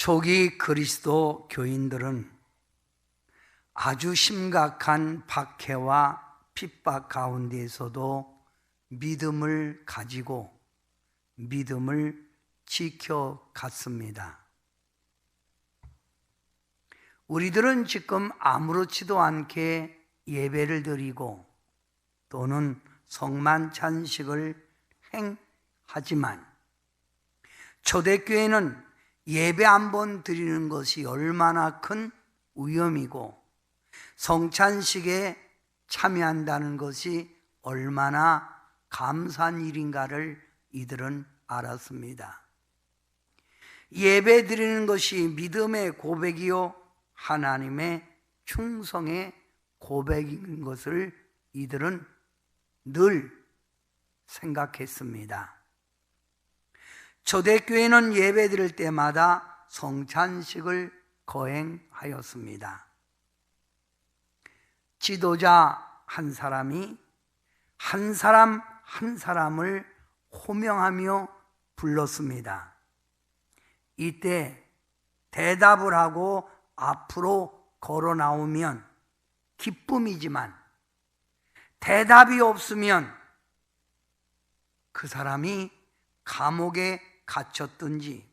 초기 그리스도 교인들은 아주 심각한 박해와 핍박 가운데에서도 믿음을 가지고 믿음을 지켜갔습니다. 우리들은 지금 아무렇지도 않게 예배를 드리고 또는 성만 찬식을 행하지만 초대교회는 예배 한 번 드리는 것이 얼마나 큰 위험이고 성찬식에 참여한다는 것이 얼마나 감사한 일인가를 이들은 알았습니다. 예배 드리는 것이 믿음의 고백이요 하나님의 충성의 고백인 것을 이들은 늘 생각했습니다. 초대교회는 예배 드릴 때마다 성찬식을 거행하였습니다. 지도자 한 사람이 한 사람 한 사람을 호명하며 불렀습니다. 이때 대답을 하고 앞으로 걸어 나오면 기쁨이지만 대답이 없으면 그 사람이 감옥에 갇혔든지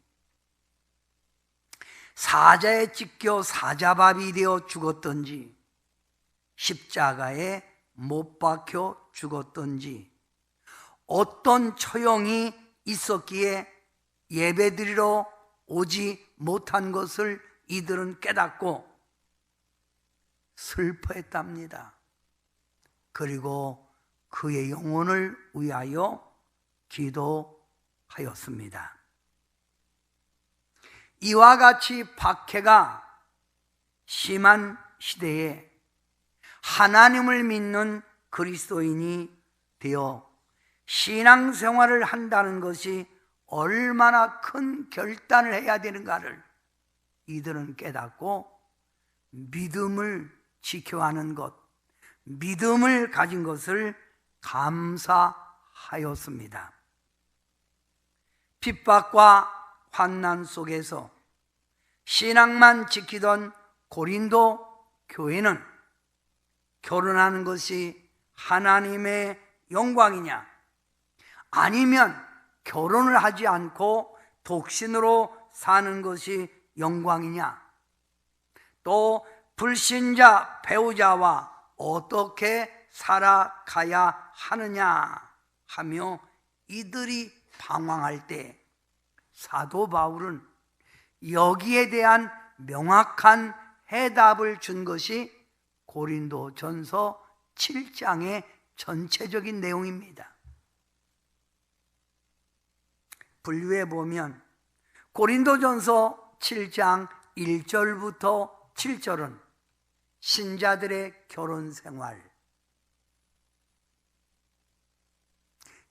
사자에 찢겨 사자밥이 되어 죽었든지 십자가에 못 박혀 죽었든지 어떤 처형이 있었기에 예배드리러 오지 못한 것을 이들은 깨닫고 슬퍼했답니다. 그리고 그의 영혼을 위하여 기도하였습니다. 이와 같이 박해가 심한 시대에 하나님을 믿는 그리스도인이 되어 신앙생활을 한다는 것이 얼마나 큰 결단을 해야 되는가를 이들은 깨닫고 믿음을 지켜하는 것, 믿음을 가진 것을 감사하였습니다. 핍박과 환난 속에서 신앙만 지키던 고린도 교회는 결혼하는 것이 하나님의 영광이냐, 아니면 결혼을 하지 않고 독신으로 사는 것이 영광이냐, 또 불신자 배우자와 어떻게 살아가야 하느냐 하며 이들이 방황할 때 사도 바울은 여기에 대한 명확한 해답을 준 것이 고린도전서 7장의 전체적인 내용입니다. 분류해 보면 고린도전서 7장 1절부터 7절은 신자들의 결혼 생활,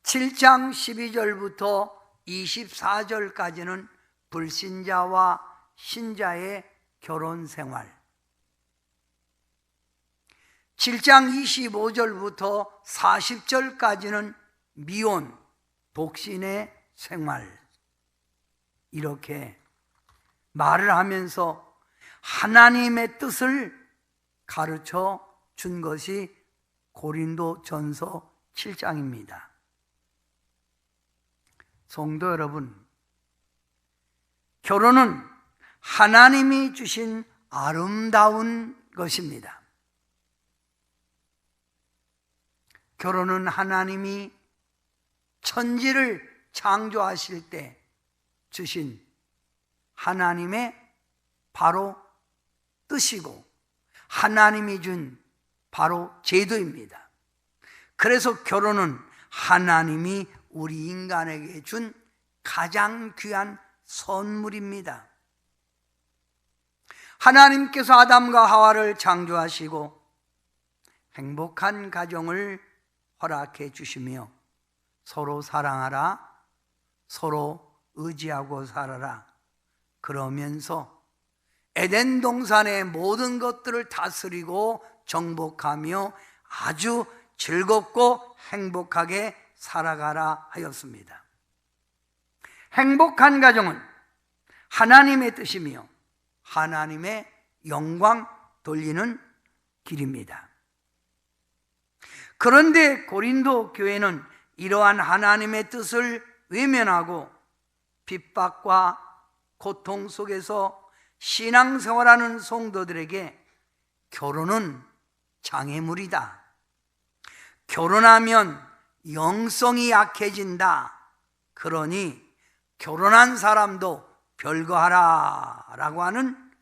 7장 12절부터 24절까지는 불신자와 신자의 결혼 생활, 7장 25절부터 40절까지는 미혼, 독신의 생활, 이렇게 말을 하면서 하나님의 뜻을 가르쳐 준 것이 고린도전서 7장입니다. 성도 여러분, 결혼은 하나님이 주신 아름다운 것입니다. 결혼은 하나님이 천지를 창조하실 때 주신 하나님의 바로 뜻이고 하나님이 준 바로 제도입니다. 그래서 결혼은 하나님이 우리 인간에게 준 가장 귀한 선물입니다. 하나님께서 아담과 하와를 창조하시고 행복한 가정을 허락해 주시며 서로 사랑하라, 서로 의지하고 살아라 그러면서 에덴 동산의 모든 것들을 다스리고 정복하며 아주 즐겁고 행복하게 살아가라 하였습니다. 행복한 가정은 하나님의 뜻이며 하나님의 영광 돌리는 길입니다. 그런데 고린도 교회는 이러한 하나님의 뜻을 외면하고 핍박과 고통 속에서 신앙생활하는 성도들에게 결혼은 장애물이다, 결혼하면 영성이 약해진다, 그러니 결혼한 사람도 별거하라 라고 하는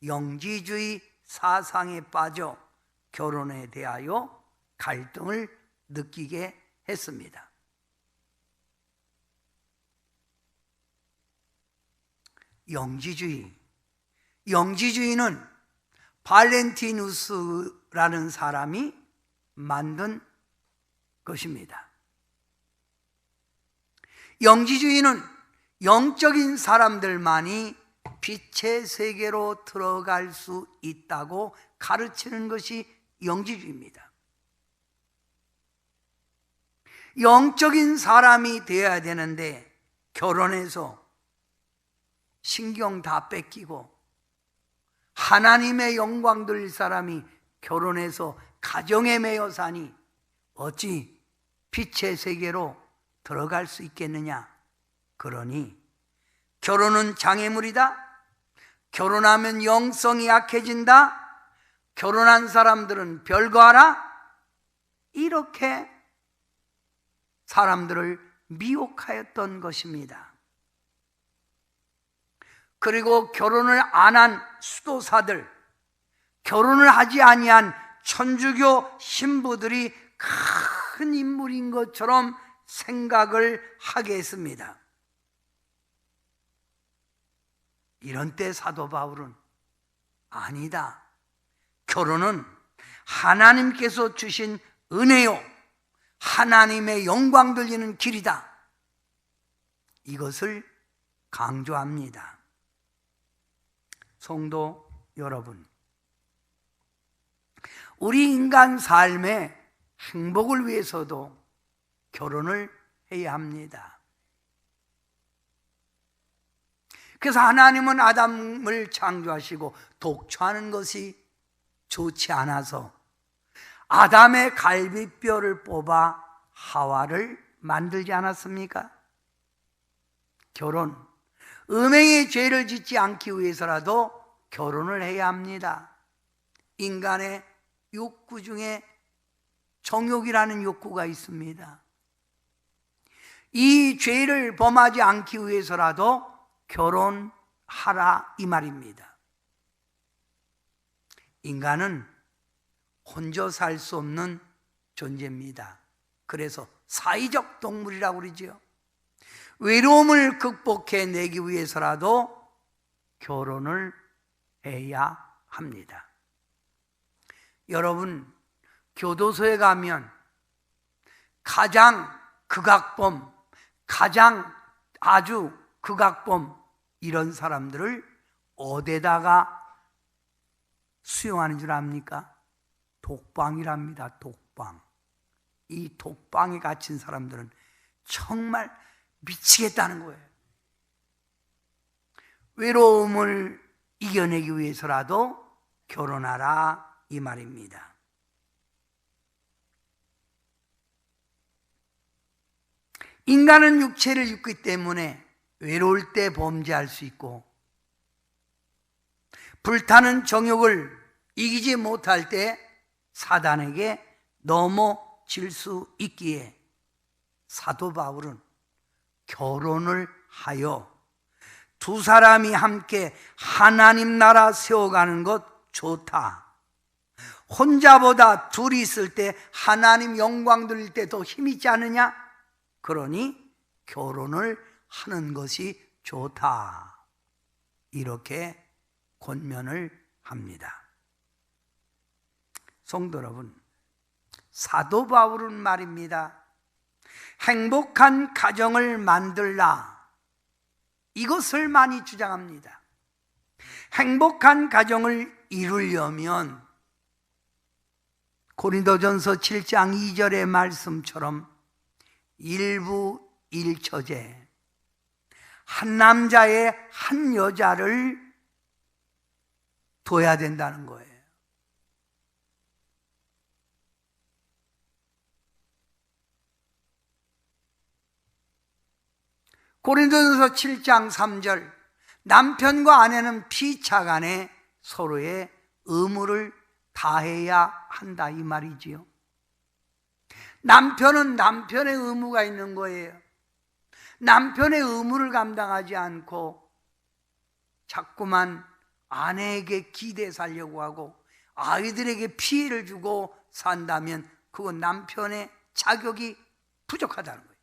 영지주의 사상에 빠져 결혼에 대하여 갈등을 느끼게 했습니다. 영지주의는 발렌티누스라는 사람이 만든 것입니다. 영지주의는 영적인 사람들만이 빛의 세계로 들어갈 수 있다고 가르치는 것이 영지주의입니다. 영적인 사람이 되어야 되는데 결혼해서 신경 다 뺏기고 하나님의 영광 돌릴 사람이 결혼해서 가정에 매여 사니 어찌 빛의 세계로 들어갈 수 있겠느냐? 그러니 결혼은 장애물이다, 결혼하면 영성이 약해진다, 결혼한 사람들은 별거하라, 이렇게 사람들을 미혹하였던 것입니다. 그리고 결혼을 안 한 수도사들, 결혼을 하지 아니한 천주교 신부들이 큰 인물인 것처럼 생각을 하게 했습니다. 이런 때 사도 바울은 아니다, 결혼은 하나님께서 주신 은혜요, 하나님의 영광 돌리는 길이다, 이것을 강조합니다. 성도 여러분, 우리 인간 삶의 행복을 위해서도 결혼을 해야 합니다. 그래서 하나님은 아담을 창조하시고 독초하는 것이 좋지 않아서 아담의 갈비뼈를 뽑아 하와를 만들지 않았습니까? 결혼, 음행의 죄를 짓지 않기 위해서라도 결혼을 해야 합니다. 인간의 욕구 중에 정욕이라는 욕구가 있습니다. 이 죄를 범하지 않기 위해서라도 결혼하라, 이 말입니다. 인간은 혼자 살 수 없는 존재입니다. 그래서 사회적 동물이라고 그러죠. 외로움을 극복해내기 위해서라도 결혼을 해야 합니다. 여러분, 교도소에 가면 가장 극악범, 가장 아주 극악범, 이런 사람들을 어디다가 수용하는 줄 압니까? 독방이랍니다. 독방. 이 독방에 갇힌 사람들은 정말 미치겠다는 거예요. 외로움을 이겨내기 위해서라도 결혼하라, 이 말입니다. 인간은 육체를 입기 때문에 외로울 때 범죄할 수 있고, 불타는 정욕을 이기지 못할 때 사단에게 넘어질 수 있기에 사도 바울은 결혼을 하여 두 사람이 함께 하나님 나라 세워가는 것 좋다, 혼자보다 둘이 있을 때 하나님 영광 돌릴 때 더 힘이 있지 않느냐? 그러니 결혼을 하는 것이 좋다, 이렇게 권면을 합니다. 성도 여러분, 사도 바울은 말입니다, 행복한 가정을 만들라, 이것을 많이 주장합니다. 행복한 가정을 이루려면 고린도전서 7장 2절의 말씀처럼 일부일처제, 한 남자에 한 여자를 둬야 된다는 거예요. 고린도전서 7장 3절, 남편과 아내는 피차간에 서로의 의무를 다해야 한다, 이 말이지요. 남편은 남편의 의무가 있는 거예요. 남편의 의무를 감당하지 않고 자꾸만 아내에게 기대 살려고 하고 아이들에게 피해를 주고 산다면 그건 남편의 자격이 부족하다는 거예요.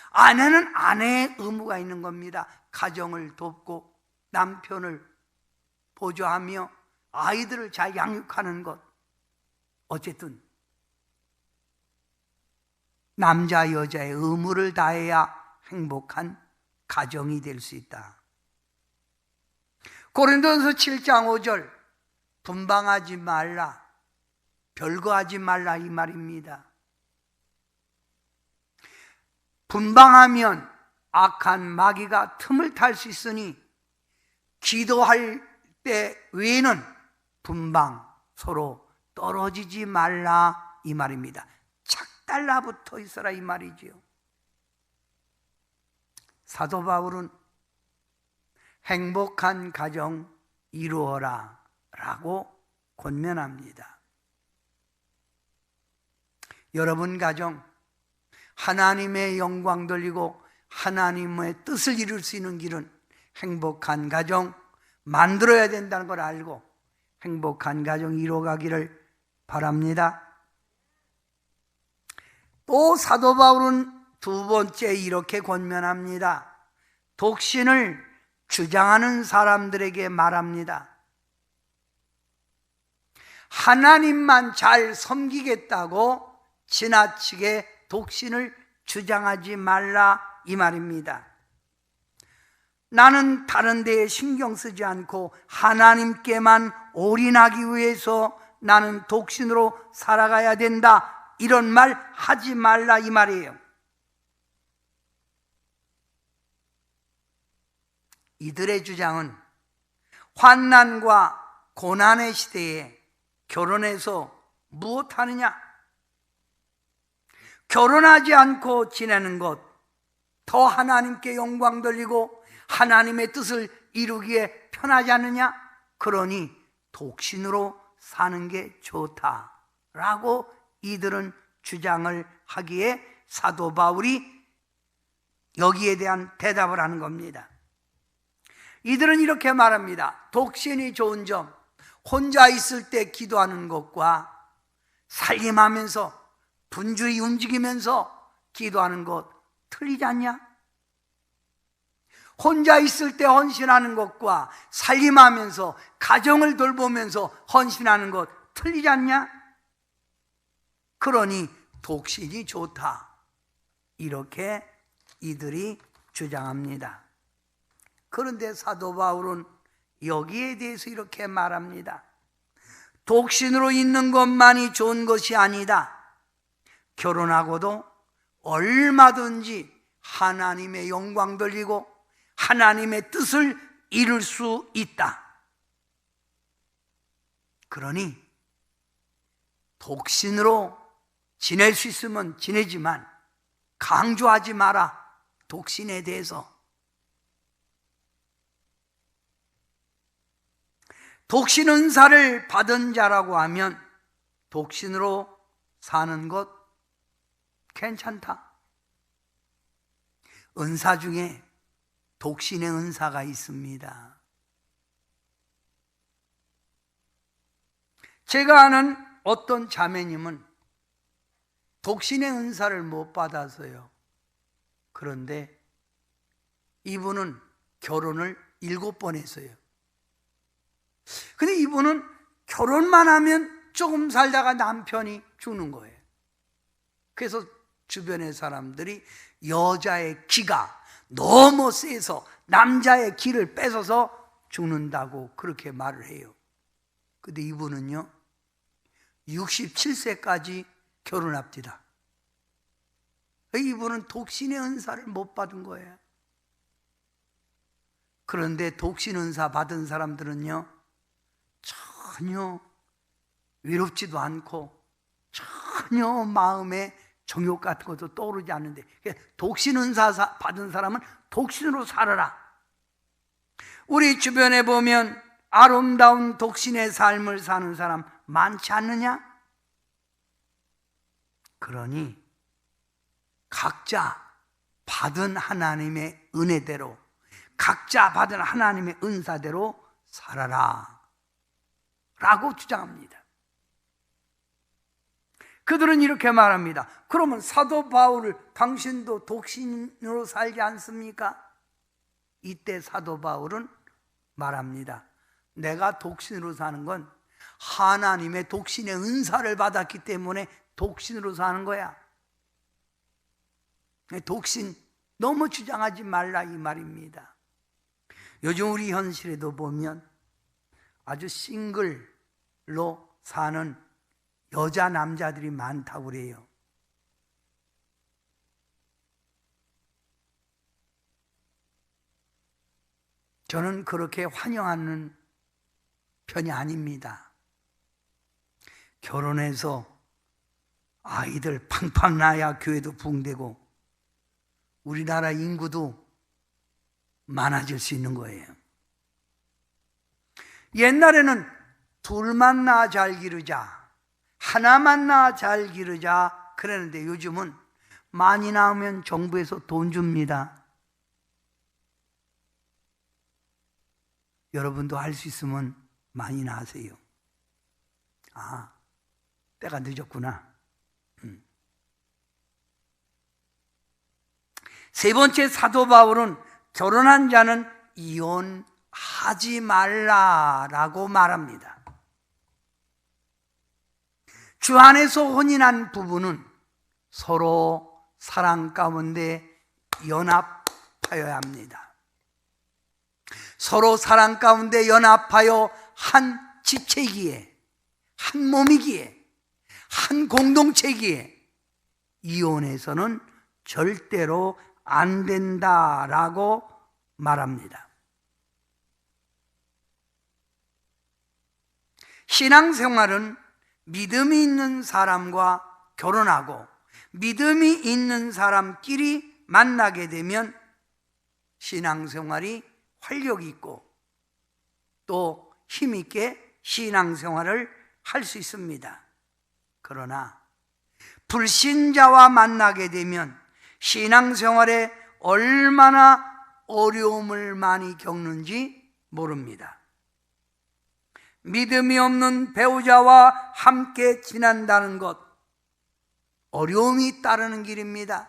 아내는 아내의 의무가 있는 겁니다. 가정을 돕고 남편을 보조하며 아이들을 잘 양육하는 것. 어쨌든 남자 여자의 의무를 다해야 행복한 가정이 될 수 있다. 고린도전서 7장 5절, 분방하지 말라, 별거하지 말라, 이 말입니다. 분방하면 악한 마귀가 틈을 탈 수 있으니 기도할 때 외에는 분방, 서로 떨어지지 말라, 이 말입니다. 착 달라붙어 있어라, 이 말이지요. 사도 바울은 행복한 가정 이루어라 라고 권면합니다. 여러분 가정 하나님의 영광 돌리고 하나님의 뜻을 이룰 수 있는 길은 행복한 가정 만들어야 된다는 걸 알고 행복한 가정 이루어가기를 바랍니다. 또 사도 바울은 두 번째 이렇게 권면합니다. 독신을 주장하는 사람들에게 말합니다. 하나님만 잘 섬기겠다고 지나치게 독신을 주장하지 말라, 이 말입니다. 나는 다른 데에 신경 쓰지 않고 하나님께만 올인하기 위해서 나는 독신으로 살아가야 된다, 이런 말 하지 말라, 이 말이에요. 이들의 주장은 환난과 고난의 시대에 결혼해서 무엇하느냐? 결혼하지 않고 지내는 것, 더 하나님께 영광 돌리고 하나님의 뜻을 이루기에 편하지 않느냐? 그러니 독신으로 사는 게 좋다라고 이들은 주장을 하기에 사도 바울이 여기에 대한 대답을 하는 겁니다. 이들은 이렇게 말합니다. 독신이 좋은 점, 혼자 있을 때 기도하는 것과 살림하면서 분주히 움직이면서 기도하는 것 틀리지 않냐? 혼자 있을 때 헌신하는 것과 살림하면서 가정을 돌보면서 헌신하는 것 틀리지 않냐? 그러니 독신이 좋다, 이렇게 이들이 주장합니다. 그런데 사도 바울은 여기에 대해서 이렇게 말합니다. 독신으로 있는 것만이 좋은 것이 아니다. 결혼하고도 얼마든지 하나님의 영광 돌리고 하나님의 뜻을 이룰 수 있다. 그러니 독신으로 지낼 수 있으면 지내지만 강조하지 마라, 독신에 대해서. 독신 은사를 받은 자라고 하면 독신으로 사는 것 괜찮다. 은사 중에 독신의 은사가 있습니다. 제가 아는 어떤 자매님은 독신의 은사를 못 받아서요. 그런데 이분은 결혼을 7번 했어요. 근데 이분은 결혼만 하면 조금 살다가 남편이 죽는 거예요. 그래서 주변의 사람들이 여자의 기가 너무 세서 남자의 기를 뺏어서 죽는다고 그렇게 말을 해요. 근데 이분은요 67세까지 결혼합니다. 이분은 독신의 은사를 못 받은 거예요. 그런데 독신은사 받은 사람들은요, 전혀 외롭지도 않고 전혀 마음에 정욕 같은 것도 떠오르지 않는데, 독신은사 받은 사람은 독신으로 살아라. 우리 주변에 보면 아름다운 독신의 삶을 사는 사람 많지 않느냐? 그러니 각자 받은 하나님의 은혜대로, 각자 받은 하나님의 은사대로 살아라 라고 주장합니다. 그들은 이렇게 말합니다. 그러면 사도 바울을 당신도 독신으로 살지 않습니까? 이때 사도 바울은 말합니다. 내가 독신으로 사는 건 하나님의 독신의 은사를 받았기 때문에 독신으로 사는 거야. 독신 너무 주장하지 말라 이 말입니다. 요즘 우리 현실에도 보면 아주 싱글로 사는 여자 남자들이 많다고 그래요. 저는 그렇게 환영하는 편이 아닙니다. 결혼해서 아이들 팡팡 낳아야 교회도 붕대고 우리나라 인구도 많아질 수 있는 거예요. 옛날에는 둘만 낳아 잘 기르자, 하나만 낳아 잘 기르자 그랬는데 요즘은 많이 낳으면 정부에서 돈 줍니다. 여러분도 할 수 있으면 많이 낳으세요. 아, 때가 늦었구나. 세 번째, 사도 바울은 결혼한 자는 이혼하지 말라라고 말합니다. 주 안에서 혼인한 부부는 서로 사랑 가운데 연합하여야 합니다. 서로 사랑 가운데 연합하여 한 집체이기에, 한 몸이기에, 한 공동체이기에 이혼해서는 절대로 안 된다라고 말합니다. 신앙생활은 믿음이 있는 사람과 결혼하고 믿음이 있는 사람끼리 만나게 되면 신앙생활이 활력이 있고 또 힘있게 신앙생활을 할 수 있습니다. 그러나 불신자와 만나게 되면 신앙생활에 얼마나 어려움을 많이 겪는지 모릅니다. 믿음이 없는 배우자와 함께 지낸다는 것, 어려움이 따르는 길입니다.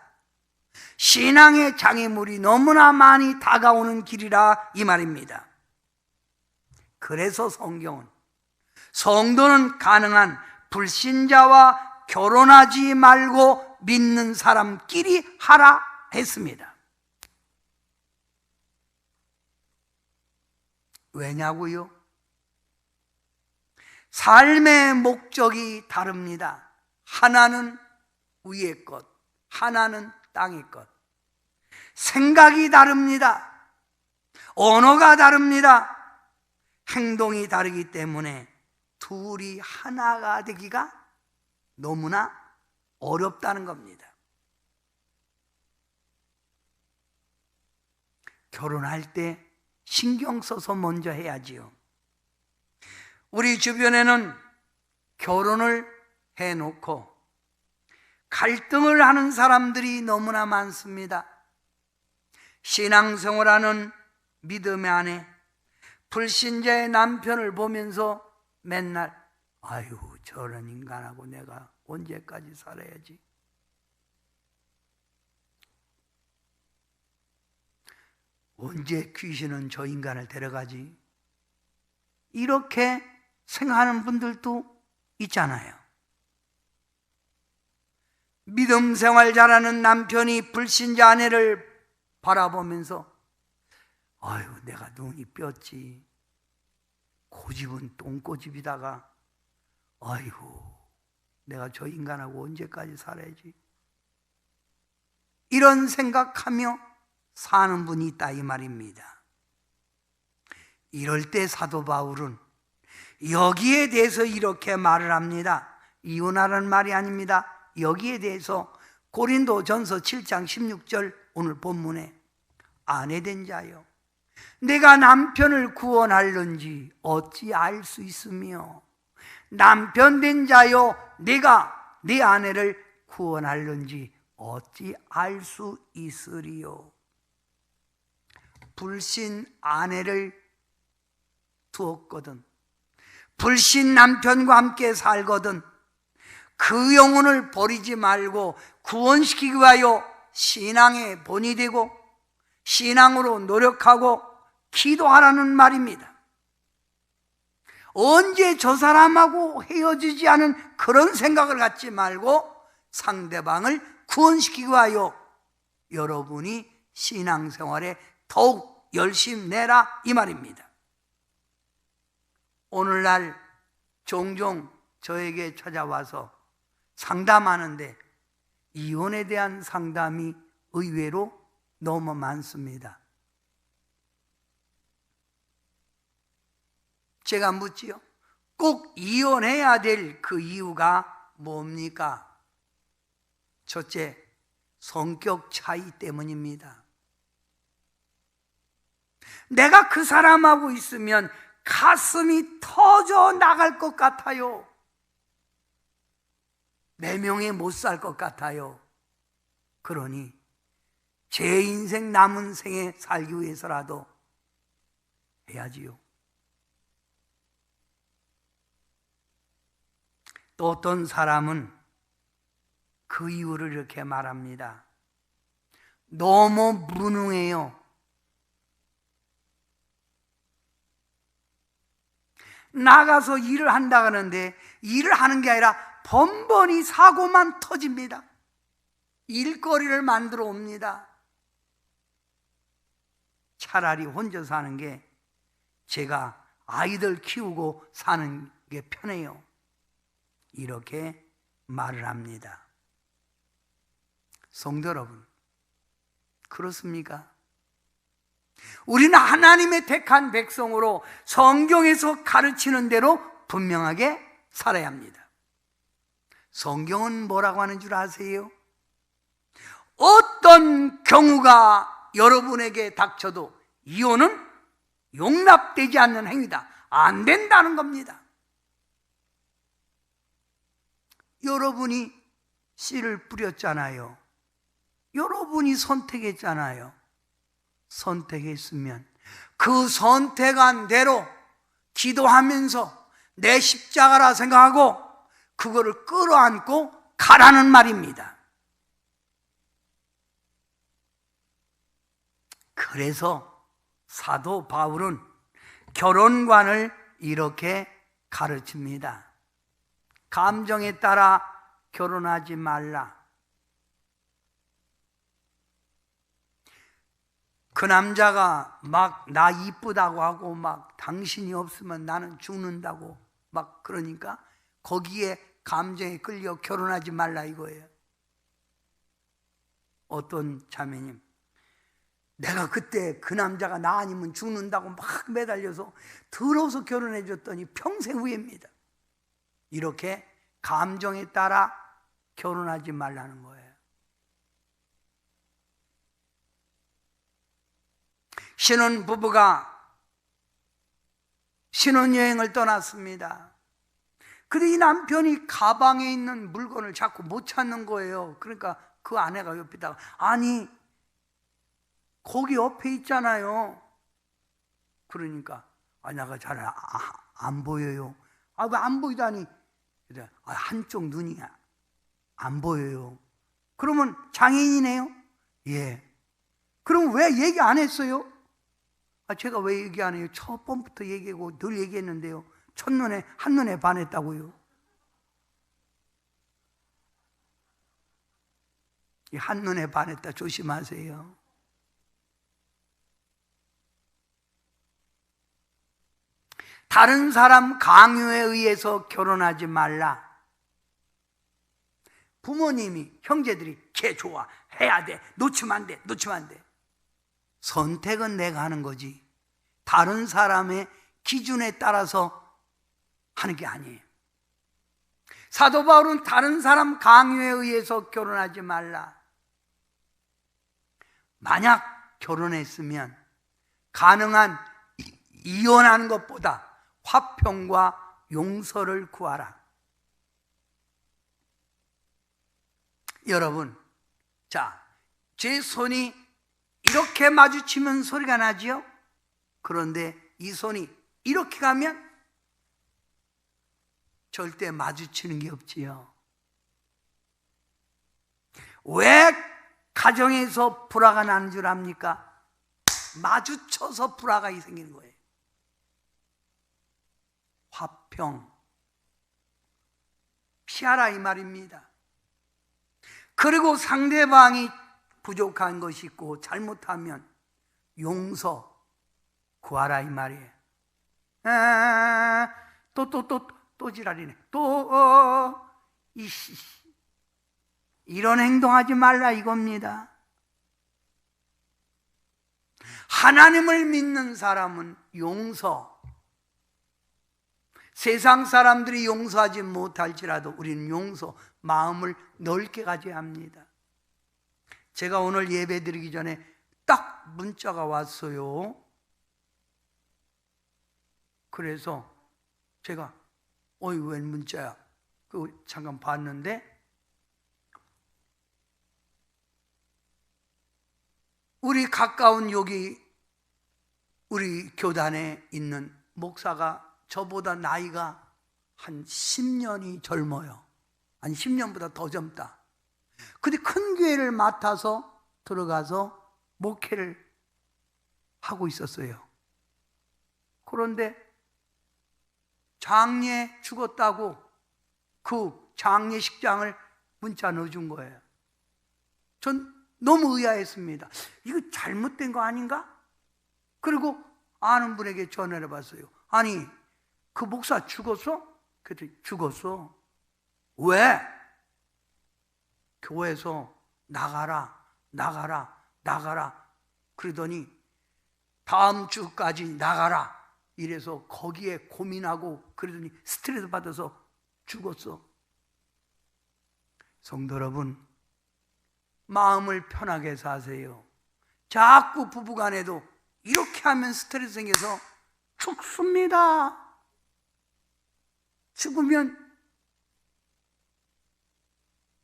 신앙의 장애물이 너무나 많이 다가오는 길이라 이 말입니다. 그래서 성경은 성도는 가능한 불신자와 결혼하지 말고 믿는 사람끼리 하라 했습니다. 왜냐고요? 삶의 목적이 다릅니다. 하나는 위의 것, 하나는 땅의 것. 생각이 다릅니다. 언어가 다릅니다. 행동이 다르기 때문에 둘이 하나가 되기가 너무나 어렵다는 겁니다. 결혼할 때 신경 써서 먼저 해야지요. 우리 주변에는 결혼을 해놓고 갈등을 하는 사람들이 너무나 많습니다. 신앙생활하는 믿음의 아내, 불신자의 남편을 보면서 맨날 아유 저런 인간하고 내가 언제까지 살아야지, 언제 귀신은 저 인간을 데려가지, 이렇게 생각하는 분들도 있잖아요. 믿음 생활 잘하는 남편이 불신자 아내를 바라보면서 아유 내가 눈이 뼈지, 고집은 똥꼬집이다가 아이고 내가 저 인간하고 언제까지 살아야지, 이런 생각하며 사는 분이 있다 이 말입니다. 이럴 때 사도 바울은 여기에 대해서 이렇게 말을 합니다. 이혼하라는 말이 아닙니다. 여기에 대해서 고린도전서 7장 16절 오늘 본문에 아내된 자여 내가 남편을 구원할는지 어찌 알 수 있으며 남편 된 자여 내가 내 아내를 구원할는지 어찌 알 수 있으리요. 불신 아내를 두었거든 불신 남편과 함께 살거든 그 영혼을 버리지 말고 구원시키기 위하여 신앙의 본이 되고 신앙으로 노력하고 기도하라는 말입니다. 언제 저 사람하고 헤어지지 않은 그런 생각을 갖지 말고 상대방을 구원시키기 위하여 여러분이 신앙생활에 더욱 열심히 내라 이 말입니다. 오늘날 종종 저에게 찾아와서 상담하는데 이혼에 대한 상담이 의외로 너무 많습니다. 제가 묻지요. 꼭 이혼해야 될 그 이유가 뭡니까? 첫째, 성격 차이 때문입니다. 내가 그 사람하고 있으면 가슴이 터져 나갈 것 같아요. 내 명에 못 살 것 같아요. 그러니 제 인생 남은 생에 살기 위해서라도 해야지요. 또 어떤 사람은 그 이유를 이렇게 말합니다. 너무 무능해요. 나가서 일을 한다 하는데 일을 하는 게 아니라 번번이 사고만 터집니다. 일거리를 만들어 옵니다. 차라리 혼자 사는 게 제가 아이들 키우고 사는 게 편해요. 이렇게 말을 합니다. 성도 여러분, 그렇습니까? 우리는 하나님의 택한 백성으로 성경에서 가르치는 대로 분명하게 살아야 합니다. 성경은 뭐라고 하는 줄 아세요? 어떤 경우가 여러분에게 닥쳐도 이혼은 용납되지 않는 행위다. 안 된다는 겁니다. 여러분이 씨를 뿌렸잖아요. 여러분이 선택했잖아요. 선택했으면 그 선택한 대로 기도하면서 내 십자가라 생각하고 그거를 끌어안고 가라는 말입니다. 그래서 사도 바울은 결혼관을 이렇게 가르칩니다. 감정에 따라 결혼하지 말라. 그 남자가 막 나 이쁘다고 하고 막 당신이 없으면 나는 죽는다고 막 그러니까 거기에 감정에 끌려 결혼하지 말라 이거예요. 어떤 자매님, 내가 그때 그 남자가 나 아니면 죽는다고 막 매달려서 더러워서 결혼해 줬더니 평생 후회입니다. 이렇게 감정에 따라 결혼하지 말라는 거예요. 신혼 부부가 신혼여행을 떠났습니다. 근데 이 남편이 가방에 있는 물건을 자꾸 못 찾는 거예요. 그러니까 그 아내가 옆에다가 아니 거기 옆에 있잖아요. 그러니까 내가 잘 안 보여요. 왜 안 보이다니? 한쪽 눈이 안 보여요. 그러면 장애인이네요? 예. 그럼 왜 얘기 안 했어요? 제가 왜 얘기 안 해요? 첫 번부터 얘기하고 늘 얘기했는데요. 첫눈에 한눈에 반했다고요. 이 한눈에 반했다 조심하세요. 다른 사람 강요에 의해서 결혼하지 말라. 부모님이, 형제들이 걔 좋아, 해야 돼, 놓치면 안 돼, 놓치면 안 돼. 선택은 내가 하는 거지 다른 사람의 기준에 따라서 하는 게 아니에요. 사도 바울은 다른 사람 강요에 의해서 결혼하지 말라. 만약 결혼했으면 가능한 이혼하는 것보다 화평과 용서를 구하라. 여러분, 자, 제 손이 이렇게 마주치면 소리가 나지요? 그런데 이 손이 이렇게 가면 절대 마주치는 게 없지요. 왜 가정에서 불화가 나는 줄 압니까? 마주쳐서 불화가 생기는 거예요. 화평 피하라 이 말입니다. 그리고 상대방이 부족한 것이 있고 잘못하면 용서 구하라 이 말이에요. 또 지랄이네. 이런 행동하지 말라 이겁니다. 하나님을 믿는 사람은 용서, 세상 사람들이 용서하지 못할지라도 우리는 용서, 마음을 넓게 가져야 합니다. 제가 오늘 예배 드리기 전에 딱 문자가 왔어요. 그래서 제가 웬 문자야? 잠깐 봤는데 우리 가까운 여기 우리 교단에 있는 목사가 저보다 나이가 한 10년이 젊어요. 아니 10년보다 더 젊다. 근데 큰 교회를 맡아서 들어가서 목회를 하고 있었어요. 그런데 장례 죽었다고 그 장례식장을 문자 넣어준 거예요. 전 너무 의아했습니다. 이거 잘못된 거 아닌가? 그리고 아는 분에게 전화를 해봤어요. 아니, 그 목사 죽었어? 그랬더니 죽었어. 왜? 교회에서 나가라. 그러더니 다음 주까지 나가라. 이래서 거기에 고민하고 그러더니 스트레스 받아서 죽었어. 성도 여러분, 마음을 편하게 사세요. 자꾸 부부간에도 이렇게 하면 스트레스 생겨서 죽습니다. 죽으면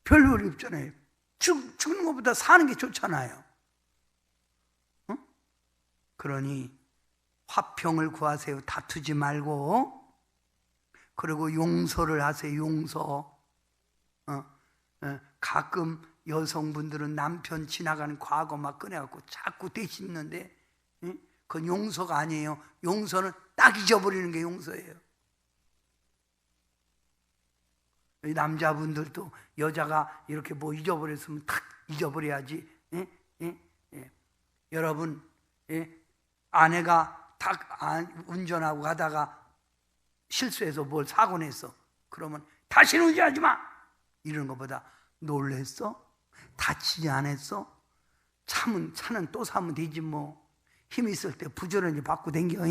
별로 의미 없잖아요. 죽는 것보다 사는 게 좋잖아요. 그러니 화평을 구하세요. 다투지 말고. 그리고 용서를 하세요. 용서. 가끔 여성분들은 남편 지나가는 과거 막 꺼내갖고 자꾸 되씹는데 그건 용서가 아니에요. 용서는 딱 잊어버리는 게 용서예요. 남자분들도 여자가 이렇게 뭐 잊어버렸으면 탁 잊어버려야지. 여러분, 아내가 딱 운전하고 가다가 실수해서 뭘 사고 냈어. 그러면 다시는 운전하지 마! 이러는 것보다 놀랬어? 다치지 않았어? 차는 또 사면 되지 뭐. 힘 있을 때 부지런히 받고 댕겨.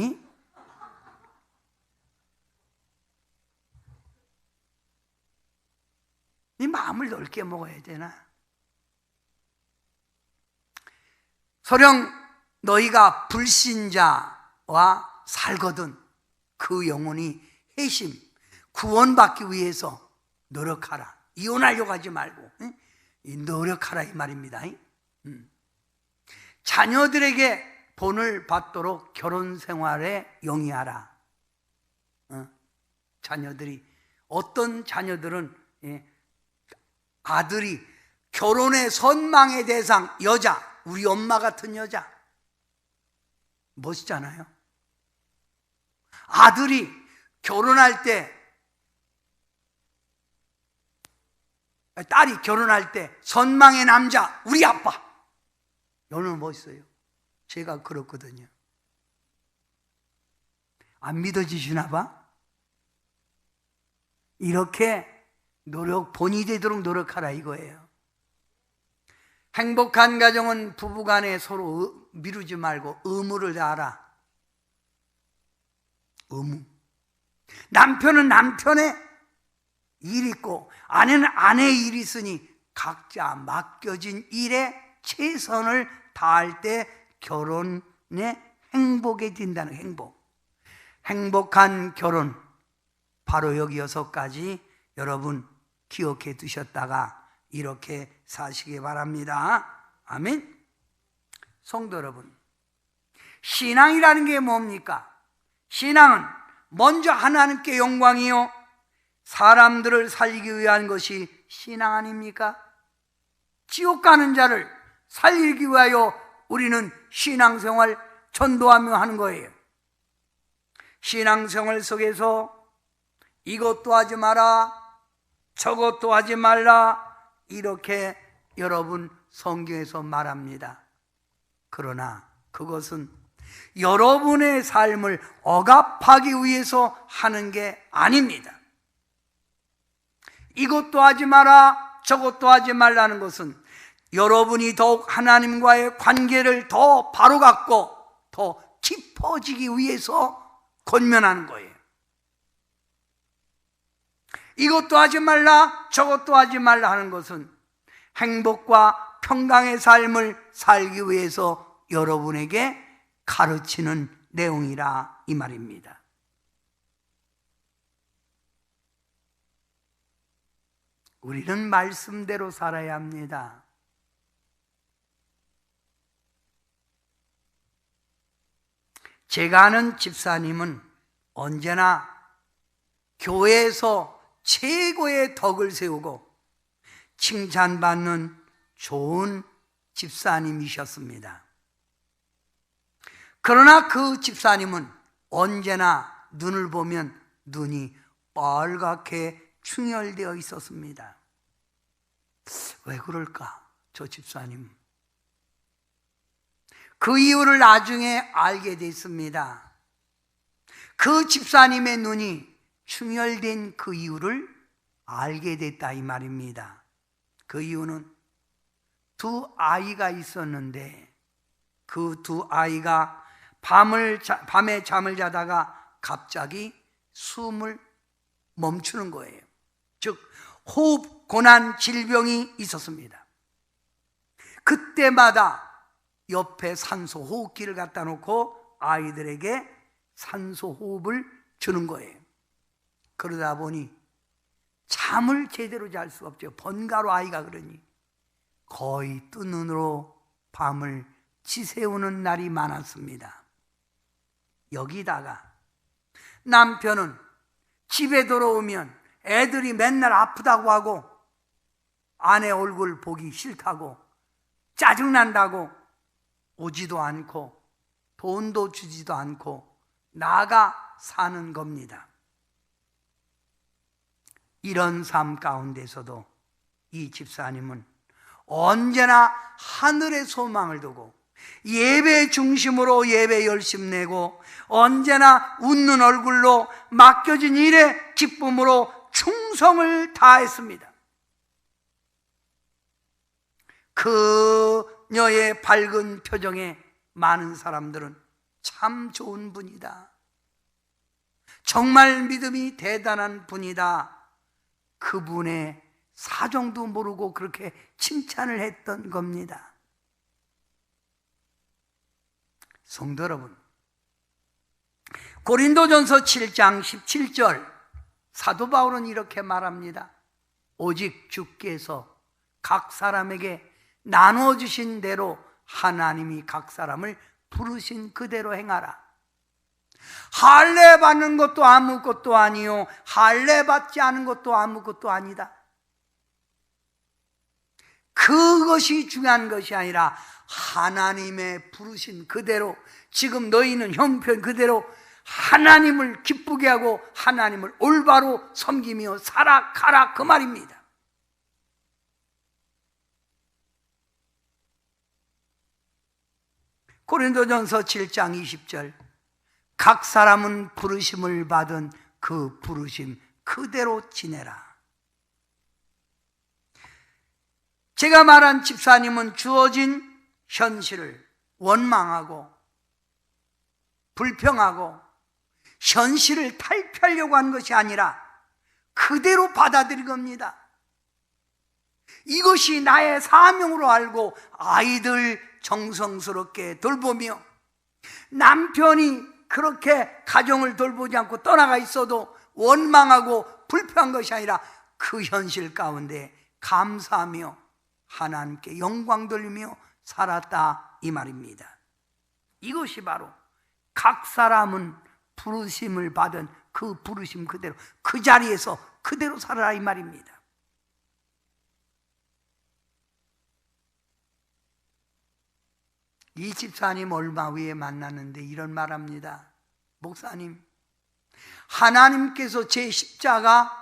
이 마음을 넓게 먹어야 되나? 소령 너희가 불신자와 살거든 그 영혼이 회심, 구원받기 위해서 노력하라. 이혼하려고 하지 말고 노력하라 이 말입니다. 자녀들에게 본을 받도록 결혼 생활에 용이하라. 자녀들이 어떤 자녀들은 아들이 결혼의 선망의 대상 여자, 우리 엄마 같은 여자 멋있잖아요. 아들이 결혼할 때, 딸이 결혼할 때 선망의 남자 우리 아빠, 너는 멋있어요. 제가 그렇거든요. 안 믿어지시나 봐? 이렇게 본이 되도록 노력하라 이거예요. 행복한 가정은 부부간에 서로 미루지 말고 의무를 다하라. 의무. 남편은 남편의 일 있고 아내는 아내의 일이 있으니 각자 맡겨진 일에 최선을 다할 때 결혼의 행복이 된다는 행복. 행복한 결혼. 바로 여기 6가지 여러분 기억해 두셨다가 이렇게 사시기 바랍니다. 아멘. 성도 여러분, 신앙이라는 게 뭡니까? 신앙은 먼저 하나님께 영광이요 사람들을 살리기 위한 것이 신앙 아닙니까? 지옥 가는 자를 살리기 위하여 우리는 신앙생활 전도하며 하는 거예요. 신앙생활 속에서 이것도 하지 마라, 저것도 하지 말라, 이렇게 여러분 성경에서 말합니다. 그러나 그것은 여러분의 삶을 억압하기 위해서 하는 게 아닙니다. 이것도 하지 마라, 저것도 하지 말라는 것은 여러분이 더욱 하나님과의 관계를 더 바로 갖고 더 깊어지기 위해서 권면하는 거예요. 이것도 하지 말라, 저것도 하지 말라 하는 것은 행복과 평강의 삶을 살기 위해서 여러분에게 가르치는 내용이라 이 말입니다. 우리는 말씀대로 살아야 합니다. 제가 아는 집사님은 언제나 교회에서 최고의 덕을 세우고 칭찬받는 좋은 집사님이셨습니다. 그러나 그 집사님은 언제나 눈을 보면 눈이 빨갛게 충혈되어 있었습니다. 왜 그럴까? 저 집사님. 그 이유를 나중에 알게 됐습니다. 그 집사님의 눈이 충혈된 그 이유를 알게 됐다 이 말입니다. 그 이유는 두 아이가 있었는데 그 두 아이가 밤에 잠을 자다가 갑자기 숨을 멈추는 거예요. 즉 호흡 고난 질병이 있었습니다. 그때마다 옆에 산소 호흡기를 갖다 놓고 아이들에게 산소 호흡을 주는 거예요. 그러다 보니 잠을 제대로 잘 수가 없죠. 번가로 아이가 그러니 거의 뜬 눈으로 밤을 지새우는 날이 많았습니다. 여기다가 남편은 집에 들어오면 애들이 맨날 아프다고 하고 아내 얼굴 보기 싫다고 짜증난다고 오지도 않고 돈도 주지도 않고 나가 사는 겁니다. 이런 삶 가운데서도 이 집사님은 언제나 하늘의 소망을 두고 예배 중심으로 예배 열심 내고 언제나 웃는 얼굴로 맡겨진 일에 기쁨으로 충성을 다했습니다. 그녀의 밝은 표정에 많은 사람들은 참 좋은 분이다, 정말 믿음이 대단한 분이다, 그분의 사정도 모르고 그렇게 칭찬을 했던 겁니다. 성도 여러분, 고린도전서 7장 17절 사도 바울은 이렇게 말합니다. 오직 주께서 각 사람에게 나눠주신 대로 하나님이 각 사람을 부르신 그대로 행하라. 할례 받는 것도 아무것도 아니요 할례 받지 않은 것도 아무것도 아니다. 그것이 중요한 것이 아니라 하나님의 부르신 그대로, 지금 너희는 형편 그대로 하나님을 기쁘게 하고 하나님을 올바로 섬기며 살아가라, 그 말입니다. 고린도전서 7장 20절 각 사람은 부르심을 받은 그 부르심 그대로 지내라. 제가 말한 집사님은 주어진 현실을 원망하고 불평하고 현실을 탈피하려고 한 것이 아니라 그대로 받아들인 겁니다. 이것이 나의 사명으로 알고 아이들 정성스럽게 돌보며, 남편이 그렇게 가정을 돌보지 않고 떠나가 있어도 원망하고 불평한 것이 아니라 그 현실 가운데 감사하며 하나님께 영광 돌리며 살았다, 이 말입니다. 이것이 바로 각 사람은 부르심을 받은 그 부르심 그대로, 그 자리에서 그대로 살아라, 이 말입니다. 이 집사님 얼마 후에 만났는데 이런 말합니다. 목사님, 하나님께서 제 십자가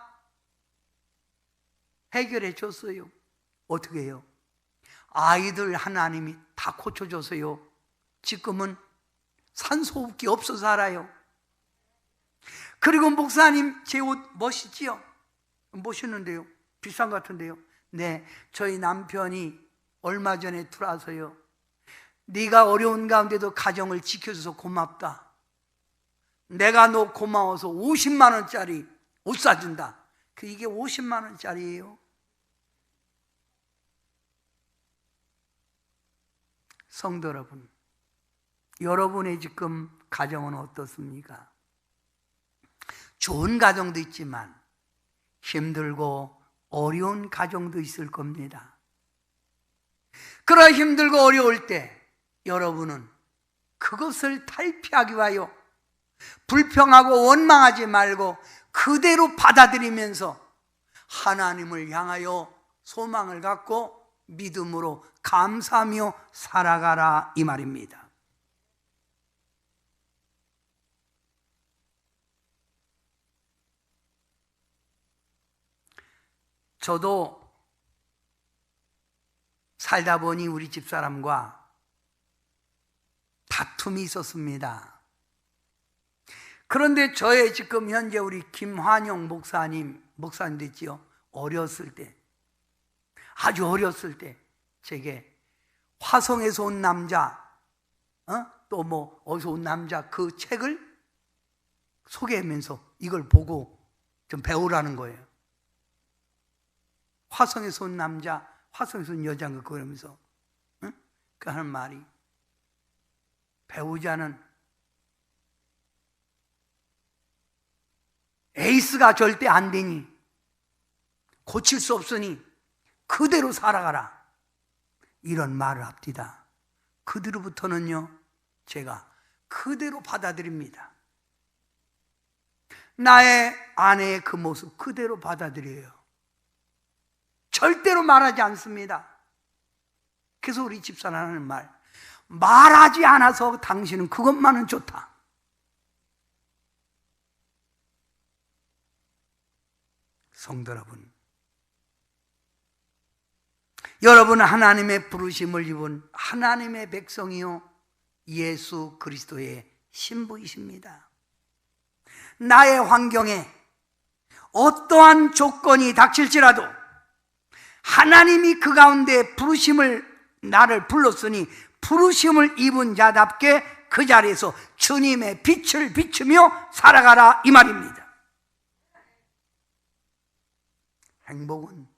해결해 줬어요. 어떻게 해요? 아이들 하나님이 다 고쳐줘서요, 지금은 산소호흡기 없어서 살아요. 그리고 목사님, 제 옷 멋있지요? 멋있는데요? 비싼 것 같은데요? 네, 저희 남편이 얼마 전에 들어와서요, 네가 어려운 가운데도 가정을 지켜줘서 고맙다, 내가 너 고마워서 50만 원짜리 옷 사준다. 이게 50만 원짜리예요. 성도 여러분, 여러분의 지금 가정은 어떻습니까? 좋은 가정도 있지만 힘들고 어려운 가정도 있을 겁니다. 그러나 힘들고 어려울 때 여러분은 그것을 탈피하기 위하여 불평하고 원망하지 말고 그대로 받아들이면서 하나님을 향하여 소망을 갖고 믿음으로 감사하며 살아가라, 이 말입니다. 저도 살다 보니 우리 집사람과 다툼이 있었습니다. 그런데 저의 지금 현재 우리 김환영 목사님 됐지요. 어렸을 때, 아주 어렸을 때 제게 화성에서 온 남자, 또 뭐 어디서 온 남자, 그 책을 소개하면서 이걸 보고 좀 배우라는 거예요. 화성에서 온 남자, 화성에서 온 여자인가 그러면서 그 하는 말이, 배우자는 에이스가 절대 안 되니, 고칠 수 없으니 그대로 살아가라, 이런 말을 합디다. 그 뒤로부터는요, 제가 그대로 받아들입니다. 나의 아내의 그 모습 그대로 받아들여요. 절대로 말하지 않습니다. 그래서 우리 집사람 하는 말, 말하지 않아서 당신은 그것만은 좋다. 성도 여러분, 여러분은 하나님의 부르심을 입은 하나님의 백성이요 예수 그리스도의 신부이십니다. 나의 환경에 어떠한 조건이 닥칠지라도 하나님이 그 가운데 나를 불렀으니 부르심을 입은 자답게 그 자리에서 주님의 빛을 비추며 살아가라, 이 말입니다. 행복은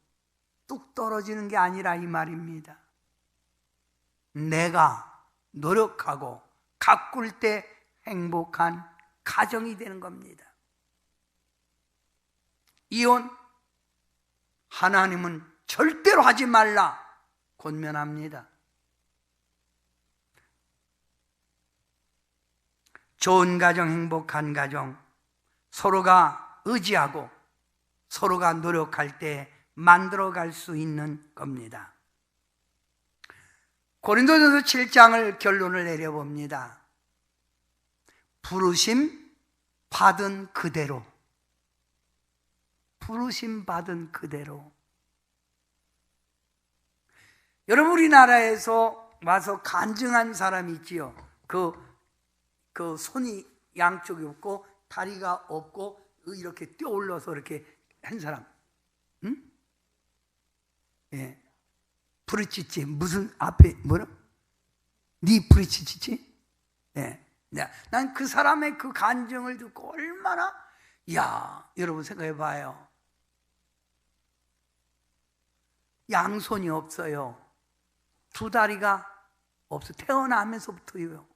뚝 떨어지는 게 아니라 이 말입니다. 내가 노력하고 가꿀 때 행복한 가정이 되는 겁니다. 이혼, 하나님은 절대로 하지 말라 권면합니다. 좋은 가정, 행복한 가정, 서로가 의지하고 서로가 노력할 때 만들어갈 수 있는 겁니다. 고린도전서 7장을 결론을 내려봅니다. 부르심 받은 그대로, 부르심 받은 그대로. 여러분, 우리나라에서 와서 간증한 사람이 있지요. 그 손이 양쪽이 없고 다리가 없고 이렇게 뛰어올라서 이렇게 한 사람, 응? 예, 브리치치, 무슨 앞에 뭐라? 니 브리치치? 예, 난 그 사람의 그 간증을 듣고 얼마나, 여러분 생각해 봐요. 양손이 없어요. 두 다리가 없어. 태어나면서부터요.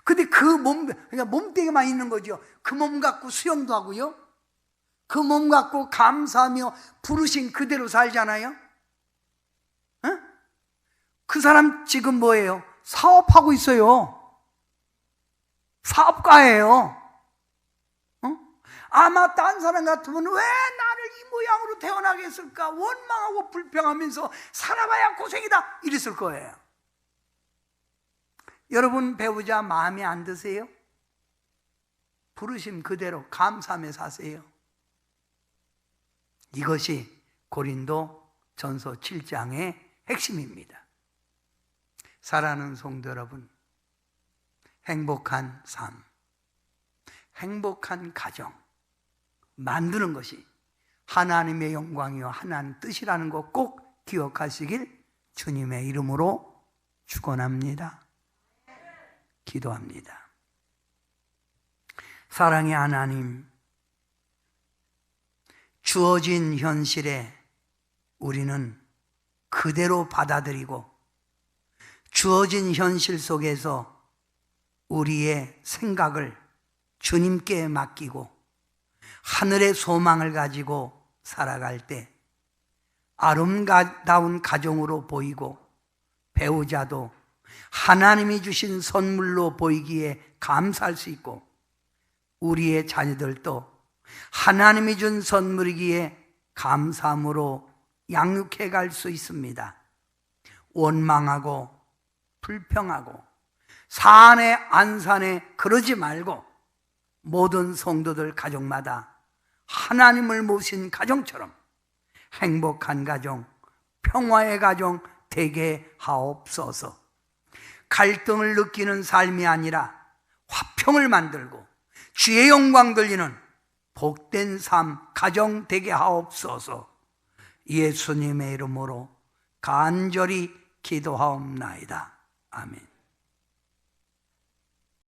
근데 그러니까 몸뚱이만 있는 거죠. 그 몸 갖고 수영도 하고요. 그 몸 갖고 감사하며 부르신 그대로 살잖아요. 그 사람 지금 뭐예요? 사업하고 있어요. 사업가예요. 아마 딴 사람 같으면 왜 나를 이 모양으로 태어나게 했을까? 원망하고 불평하면서 살아봐야 고생이다 이랬을 거예요. 여러분 배우자 마음에 안 드세요? 부르심 그대로 감사하며 사세요. 이것이 고린도 전서 7장의 핵심입니다. 사랑하는 성도 여러분, 행복한 삶, 행복한 가정 만드는 것이 하나님의 영광이요 하나님 뜻이라는 거 꼭 기억하시길 주님의 이름으로 축원합니다. 기도합니다. 사랑의 하나님, 주어진 현실에 우리는 그대로 받아들이고 주어진 현실 속에서 우리의 생각을 주님께 맡기고 하늘의 소망을 가지고 살아갈 때 아름다운 가정으로 보이고 배우자도 하나님이 주신 선물로 보이기에 감사할 수 있고 우리의 자녀들도 하나님이 준 선물이기에 감사함으로 양육해 갈 수 있습니다. 원망하고 불평하고 산에 안산에 그러지 말고 모든 성도들 가정마다 하나님을 모신 가정처럼 행복한 가정, 평화의 가정 되게 하옵소서. 갈등을 느끼는 삶이 아니라 화평을 만들고 주의 영광 돌리는 복된 삶, 가정 되게 하옵소서. 예수님의 이름으로 간절히 기도하옵나이다. 아멘.